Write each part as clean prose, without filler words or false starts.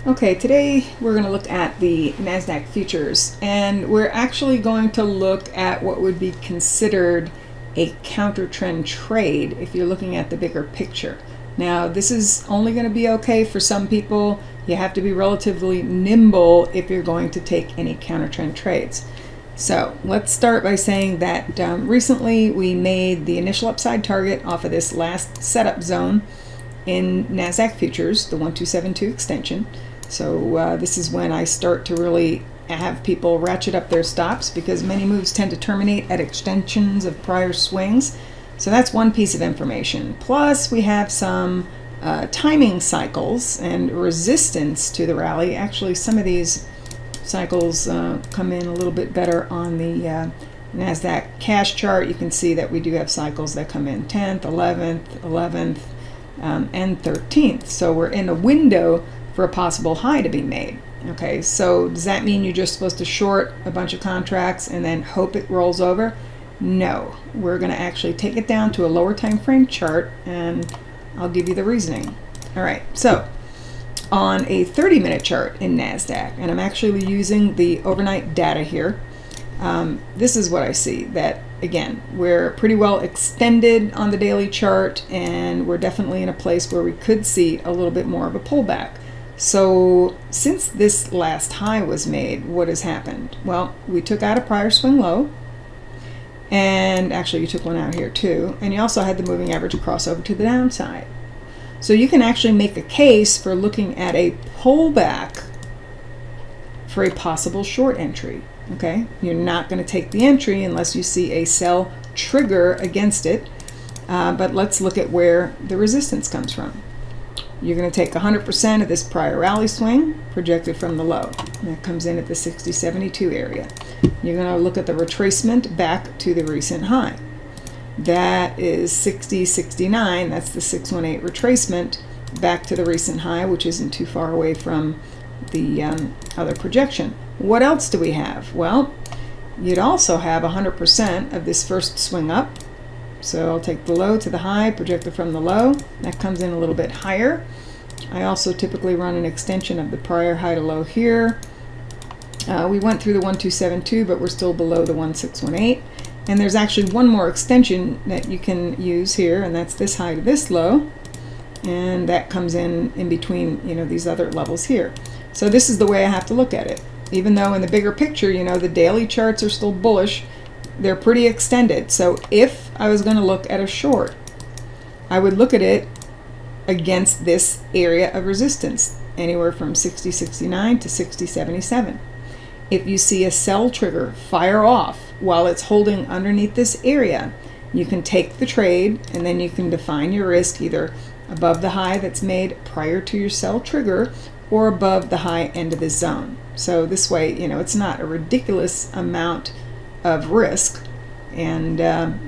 Okay, today we're going to look at the Nasdaq futures, and we're actually going to look at what would be considered a counter trend trade if you're looking at the bigger picture. Now, this is only going to be okay for some people. You have to be relatively nimble if you're going to take any counter trend trades. So let's start by saying that recently we made the initial upside target off of this last setup zone in Nasdaq futures, the 1272 extension. So this is when I start to really have people ratchet up their stops, because many moves tend to terminate at extensions of prior swings. So that's one piece of information. Plus we have some timing cycles and resistance to the rally. Actually, some of these cycles come in a little bit better on the Nasdaq cash chart. You can see that we do have cycles that come in 10th, 11th, 11th, and 13th. So we're in a window for a possible high to be made. Okay, so does that mean you're just supposed to short a bunch of contracts and then hope it rolls over? No, we're going to actually take it down to a lower time frame chart, and I'll give you the reasoning. All right, so on a 30-minute chart in Nasdaq, and I'm actually using the overnight data here, this is what I see. That again, we're pretty well extended on the daily chart, and we're definitely in a place where we could see a little bit more of a pullback. So since this last high was made, what has happened? Well, we took out a prior swing low, and actually you took one out here too, and you also had the moving average cross over to the downside. So you can actually make a case for looking at a pullback for a possible short entry. Okay, you're not going to take the entry unless you see a sell trigger against it, but let's look at where the resistance comes from. You're going to take 100% of this prior rally swing projected from the low. That comes in at the 60.72 area. You're going to look at the retracement back to the recent high. That is 60.69. That's the 618 retracement back to the recent high, which isn't too far away from the other projection. What else do we have? Well, you'd also have 100% of this first swing up. So I'll take the low to the high, projected from the low. That comes in a little bit higher. I also typically run an extension of the prior high to low here. We went through the 1272, but we're still below the 1618. And there's actually one more extension that you can use here, and that's this high to this low. And that comes in between, these other levels here. So this is the way I have to look at it. Even though in the bigger picture, the daily charts are still bullish, they're pretty extended. So if I was going to look at a short, I would look at it against this area of resistance, anywhere from 60.69 to 60.77. If you see a sell trigger fire off while it's holding underneath this area, you can take the trade, and then you can define your risk either above the high that's made prior to your sell trigger or above the high end of this zone. So this way, it's not a ridiculous amount of risk, and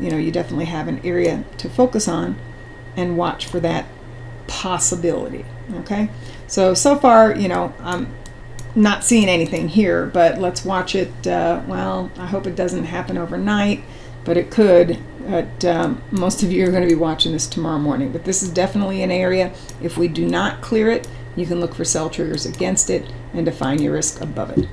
you definitely have an area to focus on and watch for that possibility. Okay, so far, I'm not seeing anything here, but let's watch it. Well, I hope it doesn't happen overnight, but it could. But most of you are going to be watching this tomorrow morning. But this is definitely an area. If we do not clear it, you can look for sell triggers against it and define your risk above it.